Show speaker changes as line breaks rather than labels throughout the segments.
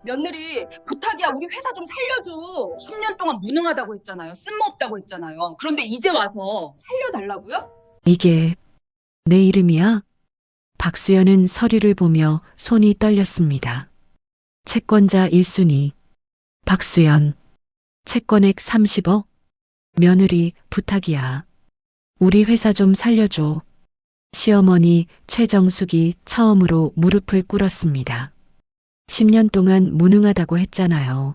며느리 부탁이야, 우리 회사 좀 살려줘.
10년 동안 무능하다고 했잖아요. 쓸모없다고 했잖아요. 그런데 이제 와서
살려달라고요?
이게 내 이름이야? 박수연은 서류를 보며 손이 떨렸습니다. 채권자 1순위 박수연. 채권액 30억. 며느리 부탁이야. 우리 회사 좀 살려줘. 시어머니 최정숙이 처음으로 무릎을 꿇었습니다. 10년 동안 무능하다고 했잖아요.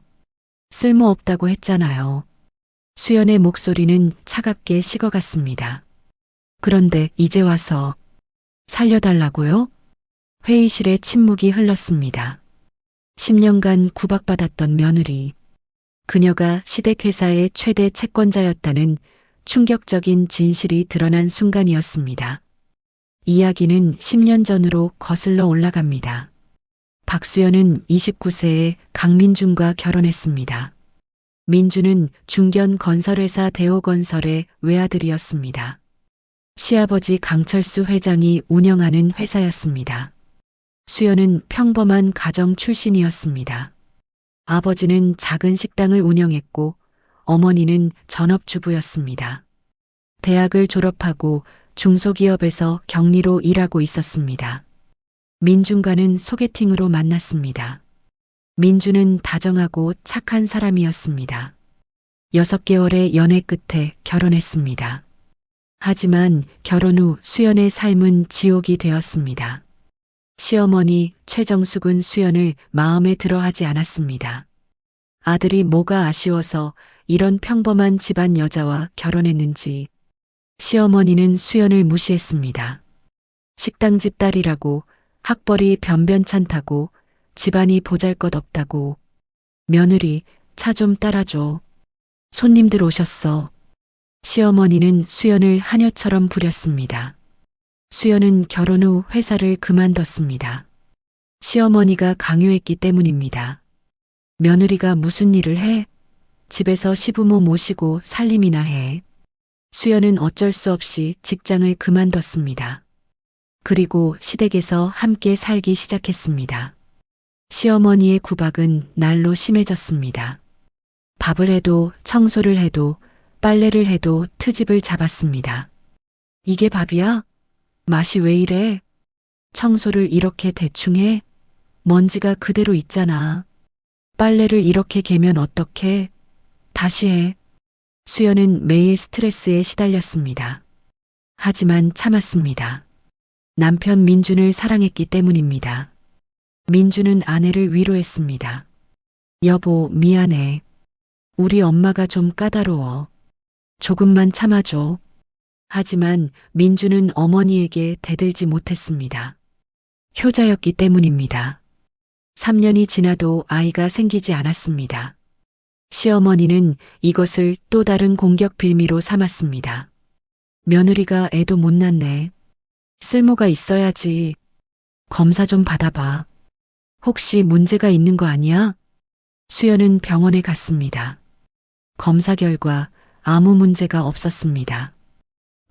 쓸모없다고 했잖아요. 수연의 목소리는 차갑게 식어갔습니다. 그런데 이제 와서 살려달라고요? 회의실에 침묵이 흘렀습니다. 10년간 구박받았던 며느리. 그녀가 시댁회사의 최대 채권자였다는 충격적인 진실이 드러난 순간이었습니다. 이야기는 10년 전으로 거슬러 올라갑니다. 박수연은 29세에 강민준과 결혼했습니다. 민준은 중견 건설회사 대호건설의 외아들이었습니다. 시아버지 강철수 회장이 운영하는 회사였습니다. 수연은 평범한 가정 출신이었습니다. 아버지는 작은 식당을 운영했고 어머니는 전업주부였습니다. 대학을 졸업하고 중소기업에서 격리로 일하고 있었습니다. 민준과는 소개팅으로 만났습니다. 민준은 다정하고 착한 사람이었습니다. 6개월의 연애 끝에 결혼했습니다. 하지만 결혼 후 수연의 삶은 지옥이 되었습니다. 시어머니 최정숙은 수연을 마음에 들어 하지 않았습니다. 아들이 뭐가 아쉬워서 이런 평범한 집안 여자와 결혼했는지. 시어머니는 수연을 무시했습니다. 식당집 딸이라고, 학벌이 변변찮다고, 집안이 보잘것없다고. 며느리, 차 좀 따라줘. 손님들 오셨어. 시어머니는 수연을 하녀처럼 부렸습니다. 수연은 결혼 후 회사를 그만뒀습니다. 시어머니가 강요했기 때문입니다. 며느리가 무슨 일을 해? 집에서 시부모 모시고 살림이나 해. 수연은 어쩔 수 없이 직장을 그만뒀습니다. 그리고 시댁에서 함께 살기 시작했습니다. 시어머니의 구박은 날로 심해졌습니다. 밥을 해도 청소를 해도 빨래를 해도 트집을 잡았습니다. 이게 밥이야? 맛이 왜 이래? 청소를 이렇게 대충 해? 먼지가 그대로 있잖아. 빨래를 이렇게 개면 어떡해? 다시 해. 수연은 매일 스트레스에 시달렸습니다. 하지만 참았습니다. 남편 민준을 사랑했기 때문입니다. 민준은 아내를 위로했습니다. 여보, 미안해. 우리 엄마가 좀 까다로워. 조금만 참아줘. 하지만 민준은 어머니에게 대들지 못했습니다. 효자였기 때문입니다. 3년이 지나도 아이가 생기지 않았습니다. 시어머니는 이것을 또 다른 공격 빌미로 삼았습니다. 며느리가 애도 못 낳네. 쓸모가 있어야지. 검사 좀 받아봐. 혹시 문제가 있는 거 아니야? 수연은 병원에 갔습니다. 검사 결과 아무 문제가 없었습니다.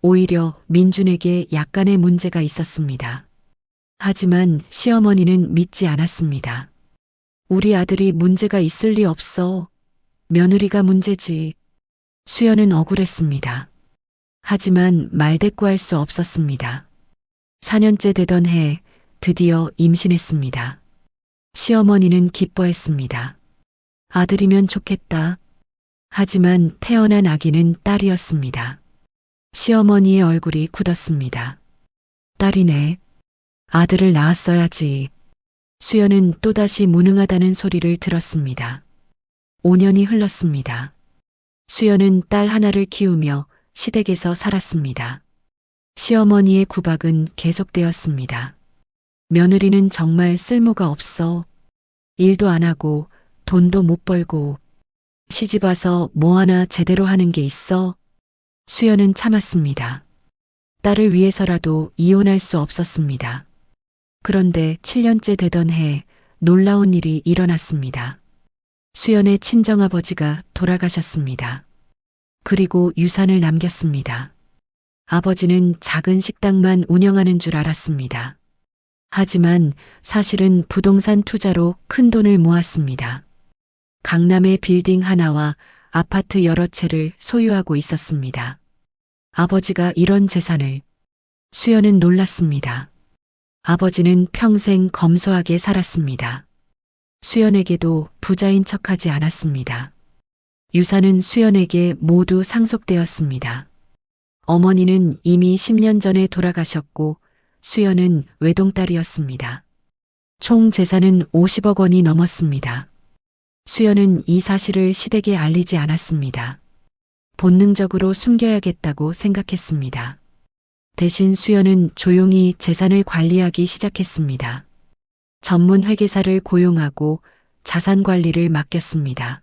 오히려 민준에게 약간의 문제가 있었습니다. 하지만 시어머니는 믿지 않았습니다. 우리 아들이 문제가 있을 리 없어. 며느리가 문제지. 수연은 억울했습니다. 하지만 말대꾸할 수 없었습니다. 4년째 되던 해 드디어 임신했습니다. 시어머니는 기뻐했습니다. 아들이면 좋겠다. 하지만 태어난 아기는 딸이었습니다. 시어머니의 얼굴이 굳었습니다. 딸이네. 아들을 낳았어야지. 수연은 또다시 무능하다는 소리를 들었습니다. 5년이 흘렀습니다. 수연은 딸 하나를 키우며 시댁에서 살았습니다. 시어머니의 구박은 계속되었습니다. 며느리는 정말 쓸모가 없어. 일도 안 하고 돈도 못 벌고 시집 와서 뭐 하나 제대로 하는 게 있어? 수연은 참았습니다. 딸을 위해서라도 이혼할 수 없었습니다. 그런데 7년째 되던 해 놀라운 일이 일어났습니다. 수연의 친정아버지가 돌아가셨습니다. 그리고 유산을 남겼습니다. 아버지는 작은 식당만 운영하는 줄 알았습니다. 하지만 사실은 부동산 투자로 큰 돈을 모았습니다. 강남의 빌딩 하나와 아파트 여러 채를 소유하고 있었습니다. 아버지가 이런 재산을. 수연은 놀랐습니다. 아버지는 평생 검소하게 살았습니다. 수연에게도 부자인 척하지 않았습니다. 유산은 수연에게 모두 상속되었습니다. 어머니는 이미 10년 전에 돌아가셨고 수연은 외동딸이었습니다. 총 재산은 50억 원이 넘었습니다. 수연은 이 사실을 시댁에 알리지 않았습니다. 본능적으로 숨겨야겠다고 생각했습니다. 대신 수연은 조용히 재산을 관리하기 시작했습니다. 전문 회계사를 고용하고 자산 관리를 맡겼습니다.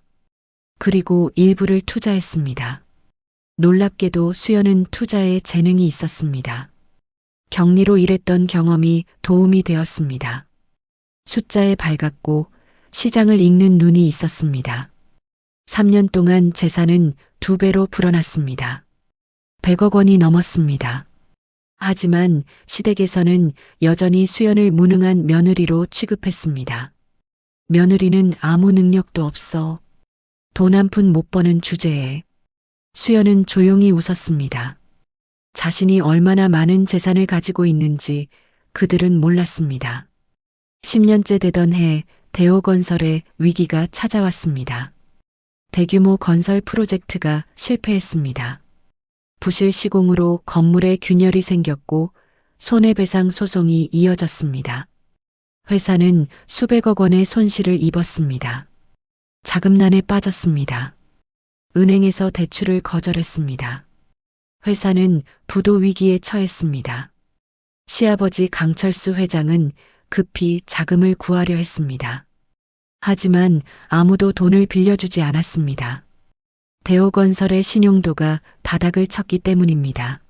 그리고 일부를 투자했습니다. 놀랍게도 수연은 투자에 재능이 있었습니다. 격리로 일했던 경험이 도움이 되었습니다. 숫자에 밝았고 시장을 읽는 눈이 있었습니다. 3년 동안 재산은 2배로 불어났습니다. 100억 원이 넘었습니다. 하지만 시댁에서는 여전히 수연을 무능한 며느리로 취급했습니다. 며느리는 아무 능력도 없어. 돈 한 푼 못 버는 주제에. 수연은 조용히 웃었습니다. 자신이 얼마나 많은 재산을 가지고 있는지 그들은 몰랐습니다. 10년째 되던 해 대호건설에 위기가 찾아왔습니다. 대규모 건설 프로젝트가 실패했습니다. 부실 시공으로 건물에 균열이 생겼고 손해배상 소송이 이어졌습니다. 회사는 수백억 원의 손실을 입었습니다. 자금난에 빠졌습니다. 은행에서 대출을 거절했습니다. 회사는 부도 위기에 처했습니다. 시아버지 강철수 회장은 급히 자금을 구하려 했습니다. 하지만 아무도 돈을 빌려주지 않았습니다. 대호건설의 신용도가 바닥을 쳤기 때문입니다.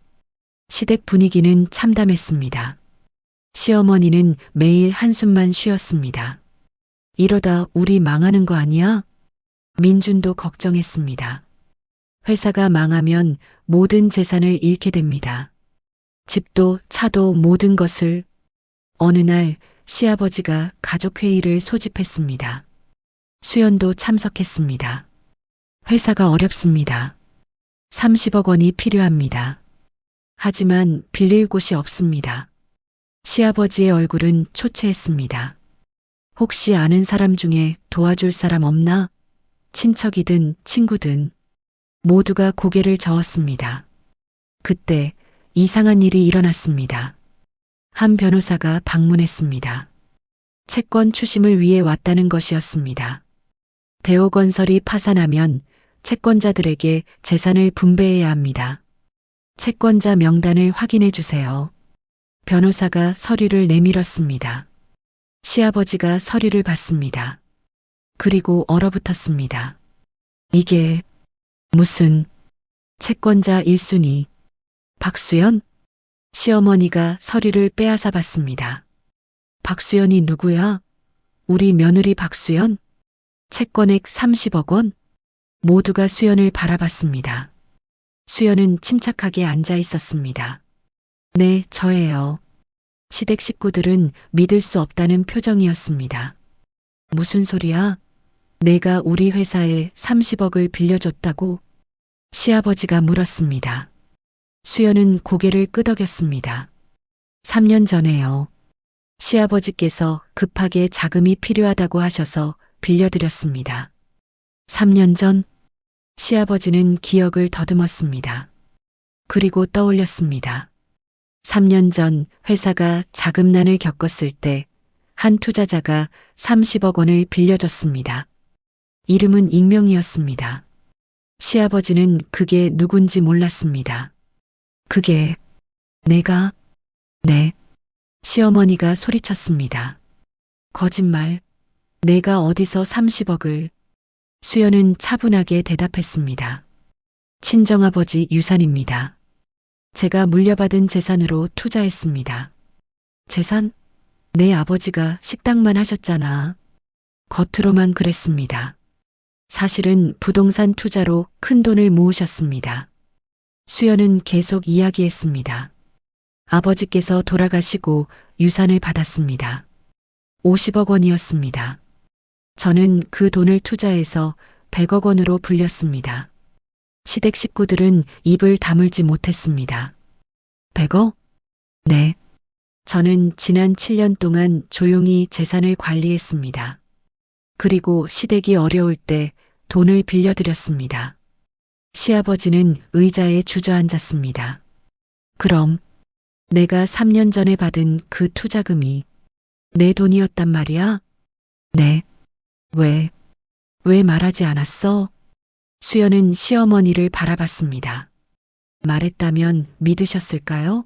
시댁 분위기는 참담했습니다. 시어머니는 매일 한숨만 쉬었습니다. 이러다 우리 망하는 거 아니야? 민준도 걱정했습니다. 회사가 망하면 모든 재산을 잃게 됩니다. 집도 차도 모든 것을. 어느 날 시아버지가 가족회의를 소집했습니다. 수연도 참석했습니다. 회사가 어렵습니다. 30억 원이 필요합니다. 하지만 빌릴 곳이 없습니다. 시아버지의 얼굴은 초췌했습니다. 혹시 아는 사람 중에 도와줄 사람 없나? 친척이든 친구든. 모두가 고개를 저었습니다. 그때 이상한 일이 일어났습니다. 한 변호사가 방문했습니다. 채권 추심을 위해 왔다는 것이었습니다. 대호건설이 파산하면 채권자들에게 재산을 분배해야 합니다. 채권자 명단을 확인해 주세요. 변호사가 서류를 내밀었습니다. 시아버지가 서류를 봤습니다. 그리고 얼어붙었습니다. 이게 무슨 채권자 1순위 박수연? 시어머니가 서류를 빼앗아 봤습니다. 박수연이 누구야? 우리 며느리 박수연? 채권액 30억 원? 모두가 수연을 바라봤습니다. 수연은 침착하게 앉아 있었습니다. 네, 저예요. 시댁 식구들은 믿을 수 없다는 표정이었습니다. 무슨 소리야? 내가 우리 회사에 30억을 빌려줬다고? 시아버지가 물었습니다. 수연은 고개를 끄덕였습니다. 3년 전에요. 시아버지께서 급하게 자금이 필요하다고 하셔서 빌려드렸습니다. 3년 전 시아버지는 기억을 더듬었습니다. 그리고 떠올렸습니다. 3년 전 회사가 자금난을 겪었을 때 한 투자자가 30억 원을 빌려줬습니다. 이름은 익명이었습니다. 시아버지는 그게 누군지 몰랐습니다. 그게 내가? 네. 시어머니가 소리쳤습니다. 거짓말. 내가 어디서 30억을. 수연은 차분하게 대답했습니다. 친정아버지 유산입니다. 제가 물려받은 재산으로 투자했습니다. 재산? 내 아버지가 식당만 하셨잖아. 겉으로만 그랬습니다. 사실은 부동산 투자로 큰 돈을 모으셨습니다. 수연은 계속 이야기했습니다. 아버지께서 돌아가시고 유산을 받았습니다. 50억 원이었습니다. 저는 그 돈을 투자해서 100억 원으로 불렸습니다. 시댁 식구들은 입을 다물지 못했습니다. 100억? 네. 저는 지난 7년 동안 조용히 재산을 관리했습니다. 그리고 시댁이 어려울 때 돈을 빌려드렸습니다. 시아버지는 의자에 주저앉았습니다. 그럼 내가 3년 전에 받은 그 투자금이 내 돈이었단 말이야? 네. 왜 말하지 않았어? 수연은 시어머니를 바라봤습니다. 말했다면 믿으셨을까요?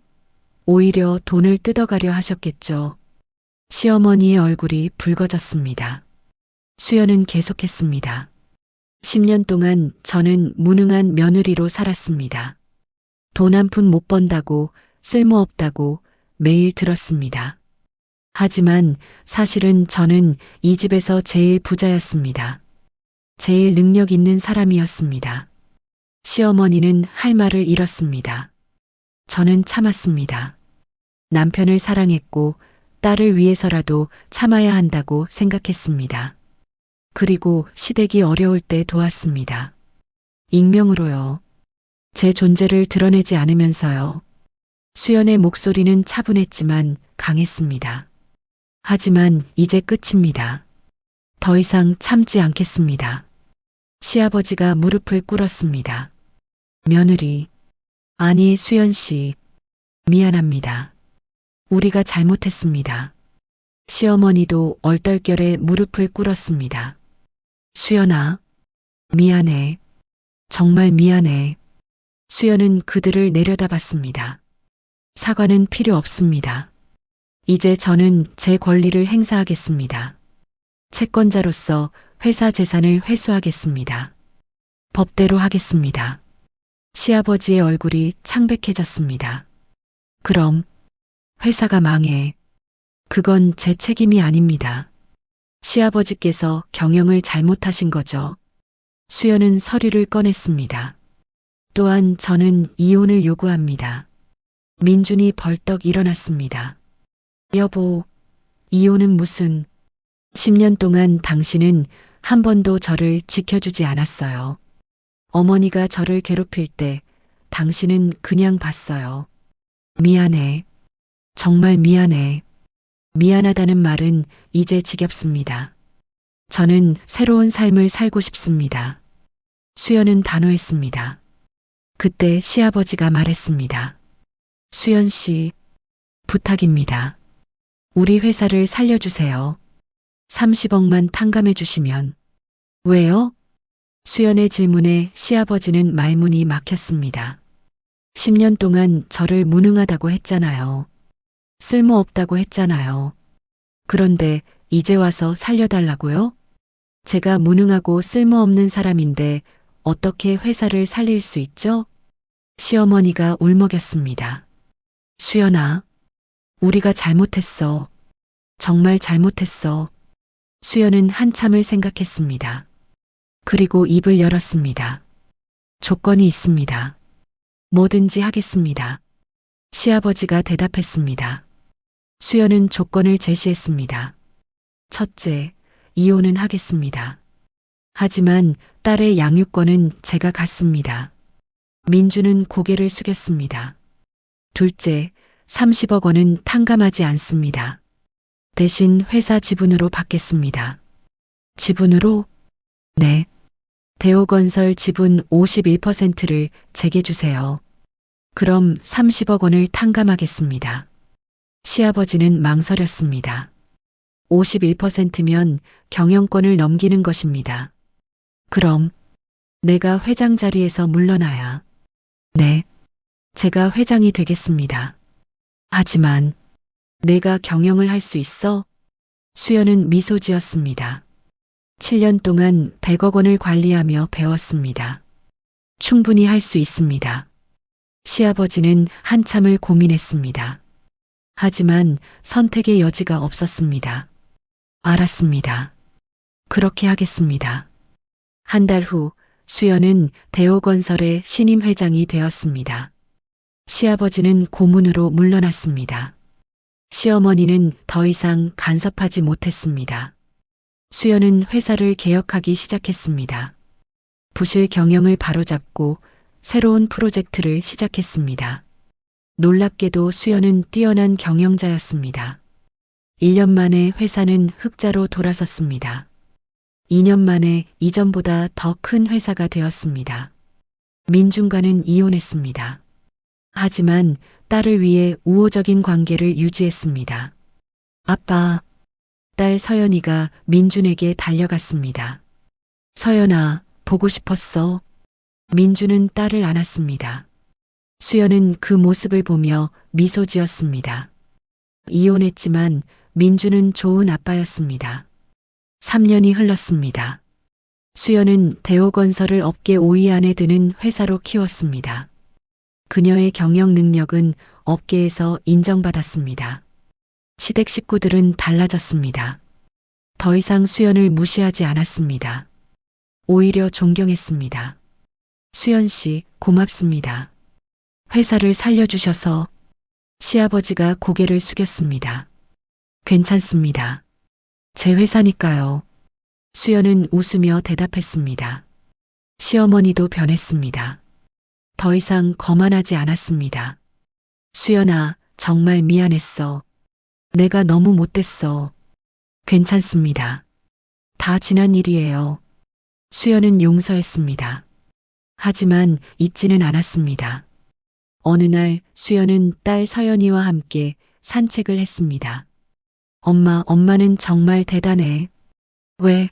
오히려 돈을 뜯어가려 하셨겠죠. 시어머니의 얼굴이 붉어졌습니다. 수연은 계속했습니다. 10년 동안 저는 무능한 며느리로 살았습니다. 돈 한 푼 못 번다고 쓸모없다고 매일 들었습니다. 하지만 사실은 저는 이 집에서 제일 부자였습니다. 제일 능력 있는 사람이었습니다. 시어머니는 할 말을 잃었습니다. 저는 참았습니다. 남편을 사랑했고 딸을 위해서라도 참아야 한다고 생각했습니다. 그리고 시댁이 어려울 때 도왔습니다. 익명으로요. 제 존재를 드러내지 않으면서요. 수연의 목소리는 차분했지만 강했습니다. 하지만 이제 끝입니다. 더 이상 참지 않겠습니다. 시아버지가 무릎을 꿇었습니다. 며느리, 아니 수연 씨, 미안합니다. 우리가 잘못했습니다. 시어머니도 얼떨결에 무릎을 꿇었습니다. 수연아, 미안해. 정말 미안해. 수연은 그들을 내려다봤습니다. 사과는 필요 없습니다. 이제 저는 제 권리를 행사하겠습니다. 채권자로서 회사 재산을 회수하겠습니다. 법대로 하겠습니다. 시아버지의 얼굴이 창백해졌습니다. 그럼 회사가 망해. 그건 제 책임이 아닙니다. 시아버지께서 경영을 잘못하신 거죠. 수연은 서류를 꺼냈습니다. 또한 저는 이혼을 요구합니다. 민준이 벌떡 일어났습니다. 여보, 이혼은 무슨... 10년 동안 당신은 한 번도 저를 지켜주지 않았어요. 어머니가 저를 괴롭힐 때 당신은 그냥 봤어요. 미안해. 정말 미안해. 미안하다는 말은 이제 지겹습니다. 저는 새로운 삶을 살고 싶습니다. 수연은 단호했습니다. 그때 시아버지가 말했습니다. 수연 씨, 부탁입니다. 우리 회사를 살려주세요. 30억만 탕감해 주시면. 왜요? 수연의 질문에 시아버지는 말문이 막혔습니다. 10년 동안 저를 무능하다고 했잖아요. 쓸모없다고 했잖아요. 그런데 이제 와서 살려달라고요? 제가 무능하고 쓸모없는 사람인데 어떻게 회사를 살릴 수 있죠? 시어머니가 울먹였습니다. 수연아, 우리가 잘못했어. 정말 잘못했어. 수연은 한참을 생각했습니다. 그리고 입을 열었습니다. 조건이 있습니다. 뭐든지 하겠습니다. 시아버지가 대답했습니다. 수연은 조건을 제시했습니다. 첫째, 이혼은 하겠습니다. 하지만 딸의 양육권은 제가 갖습니다. 민주는 고개를 숙였습니다. 둘째, 30억 원은 탕감하지 않습니다. 대신 회사 지분으로 받겠습니다. 지분으로? 네. 대호건설 지분 51%를 제게 주세요. 그럼 30억 원을 탕감하겠습니다. 시아버지는 망설였습니다. 51%면 경영권을 넘기는 것입니다. 그럼 내가 회장 자리에서 물러나야. 네. 제가 회장이 되겠습니다. 하지만 내가 경영을 할 수 있어? 수연은 미소 지었습니다. 7년 동안 100억 원을 관리하며 배웠습니다. 충분히 할 수 있습니다. 시아버지는 한참을 고민했습니다. 하지만 선택의 여지가 없었습니다. 알았습니다. 그렇게 하겠습니다. 한 달 후 수연은 대호건설의 신임 회장이 되었습니다. 시아버지는 고문으로 물러났습니다. 시어머니는 더 이상 간섭하지 못했습니다. 수연은 회사를 개혁하기 시작했습니다. 부실 경영을 바로잡고 새로운 프로젝트를 시작했습니다. 놀랍게도 수연은 뛰어난 경영자였습니다. 1년 만에 회사는 흑자로 돌아섰습니다. 2년 만에 이전보다 더 큰 회사가 되었습니다. 민준과는 이혼했습니다. 하지만 딸을 위해 우호적인 관계를 유지했습니다. 아빠, 딸 서연이가 민준에게 달려갔습니다. 서연아, 보고 싶었어. 민준은 딸을 안았습니다. 수연은 그 모습을 보며 미소 지었습니다. 이혼했지만 민준은 좋은 아빠였습니다. 3년이 흘렀습니다. 수연은 대호건설을 업계 5위 안에 드는 회사로 키웠습니다. 그녀의 경영 능력은 업계에서 인정받았습니다. 시댁 식구들은 달라졌습니다. 더 이상 수연을 무시하지 않았습니다. 오히려 존경했습니다. 수연 씨, 고맙습니다. 회사를 살려주셔서. 시아버지가 고개를 숙였습니다. 괜찮습니다. 제 회사니까요. 수연은 웃으며 대답했습니다. 시어머니도 변했습니다. 더 이상 거만하지 않았습니다. 수연아, 정말 미안했어. 내가 너무 못됐어. 괜찮습니다. 다 지난 일이에요. 수연은 용서했습니다. 하지만 잊지는 않았습니다. 어느 날 수연은 딸 서연이와 함께 산책을 했습니다. 엄마는 정말 대단해. 왜?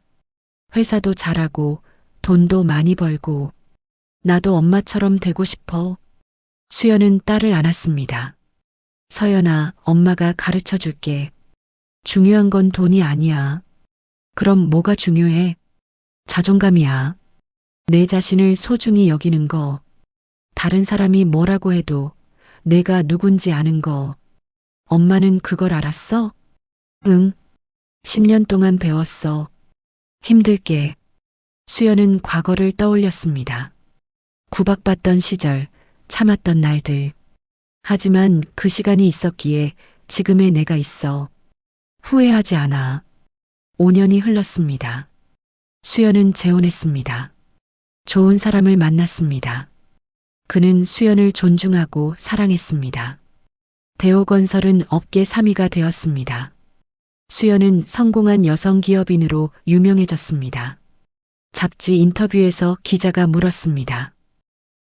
회사도 잘하고 돈도 많이 벌고 나도 엄마처럼 되고 싶어. 수연은 딸을 안았습니다. 서연아, 엄마가 가르쳐 줄게. 중요한 건 돈이 아니야. 그럼 뭐가 중요해? 자존감이야. 내 자신을 소중히 여기는 거. 다른 사람이 뭐라고 해도 내가 누군지 아는 거. 엄마는 그걸 알았어? 응. 10년 동안 배웠어. 힘들게. 수연은 과거를 떠올렸습니다. 구박받던 시절, 참았던 날들. 하지만 그 시간이 있었기에 지금의 내가 있어. 후회하지 않아. 5년이 흘렀습니다. 수연은 재혼했습니다. 좋은 사람을 만났습니다. 그는 수연을 존중하고 사랑했습니다. 대호건설은 업계 3위가 되었습니다. 수연은 성공한 여성 기업인으로 유명해졌습니다. 잡지 인터뷰에서 기자가 물었습니다.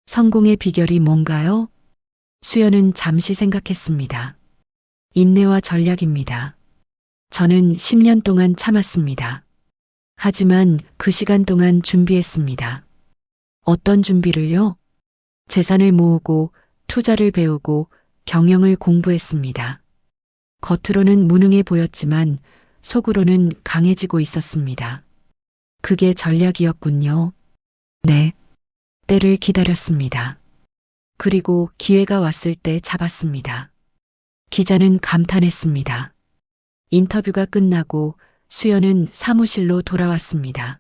성공의 비결이 뭔가요? 수연은 잠시 생각했습니다. 인내와 전략입니다. 저는 10년 동안 참았습니다. 하지만 그 시간 동안 준비했습니다. 어떤 준비를요? 재산을 모으고 투자를 배우고 경영을 공부했습니다. 겉으로는 무능해 보였지만 속으로는 강해지고 있었습니다. 그게 전략이었군요. 네. 때를 기다렸습니다. 그리고 기회가 왔을 때 잡았습니다. 기자는 감탄했습니다. 인터뷰가 끝나고 수연은 사무실로 돌아왔습니다.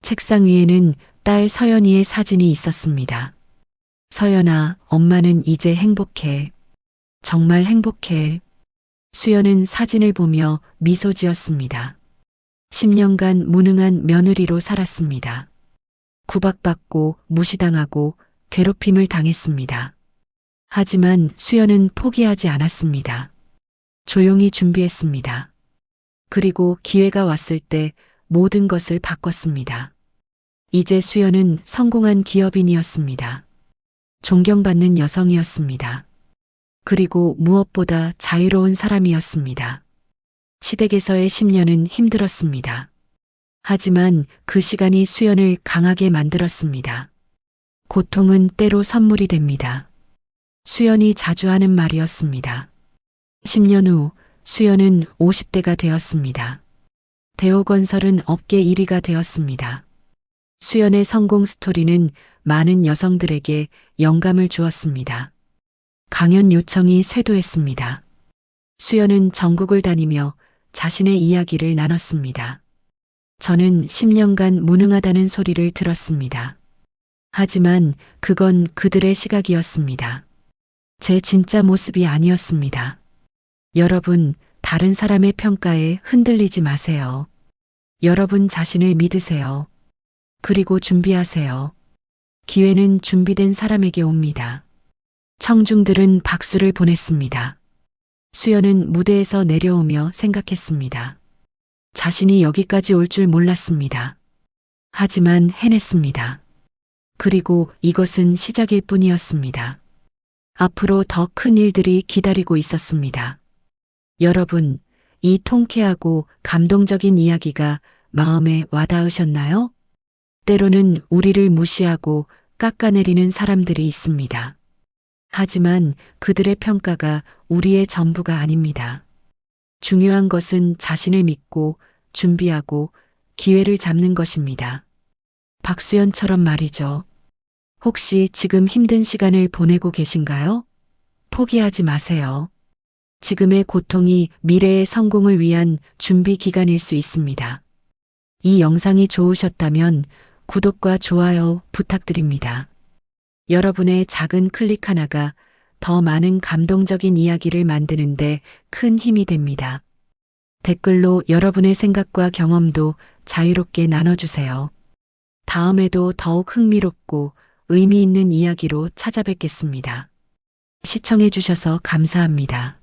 책상 위에는 딸 서연이의 사진이 있었습니다. 서연아, 엄마는 이제 행복해. 정말 행복해. 수연은 사진을 보며 미소 지었습니다. 10년간 무능한 며느리로 살았습니다. 구박받고 무시당하고 괴롭힘을 당했습니다. 하지만 수연은 포기하지 않았습니다. 조용히 준비했습니다. 그리고 기회가 왔을 때 모든 것을 바꿨습니다. 이제 수연은 성공한 기업인이었습니다. 존경받는 여성이었습니다. 그리고 무엇보다 자유로운 사람이었습니다. 시댁에서의 10년은 힘들었습니다. 하지만 그 시간이 수연을 강하게 만들었습니다. 고통은 때로 선물이 됩니다. 수연이 자주 하는 말이었습니다. 10년 후 수연은 50대가 되었습니다. 대호건설은 업계 1위가 되었습니다. 수연의 성공 스토리는 많은 여성들에게 영감을 주었습니다. 강연 요청이 쇄도했습니다. 수연은 전국을 다니며 자신의 이야기를 나눴습니다. 저는 10년간 무능하다는 소리를 들었습니다. 하지만 그건 그들의 시각이었습니다. 제 진짜 모습이 아니었습니다. 여러분, 다른 사람의 평가에 흔들리지 마세요. 여러분 자신을 믿으세요. 그리고 준비하세요. 기회는 준비된 사람에게 옵니다. 청중들은 박수를 보냈습니다. 수연은 무대에서 내려오며 생각했습니다. 자신이 여기까지 올 줄 몰랐습니다. 하지만 해냈습니다. 그리고 이것은 시작일 뿐이었습니다. 앞으로 더 큰 일들이 기다리고 있었습니다. 여러분, 이 통쾌하고 감동적인 이야기가 마음에 와닿으셨나요? 때로는 우리를 무시하고 깎아내리는 사람들이 있습니다. 하지만 그들의 평가가 우리의 전부가 아닙니다. 중요한 것은 자신을 믿고 준비하고 기회를 잡는 것입니다. 박수연처럼 말이죠. 혹시 지금 힘든 시간을 보내고 계신가요? 포기하지 마세요. 지금의 고통이 미래의 성공을 위한 준비 기간일 수 있습니다. 이 영상이 좋으셨다면 구독과 좋아요 부탁드립니다. 여러분의 작은 클릭 하나가 더 많은 감동적인 이야기를 만드는데 큰 힘이 됩니다. 댓글로 여러분의 생각과 경험도 자유롭게 나눠주세요. 다음에도 더욱 흥미롭고 의미 있는 이야기로 찾아뵙겠습니다. 시청해주셔서 감사합니다.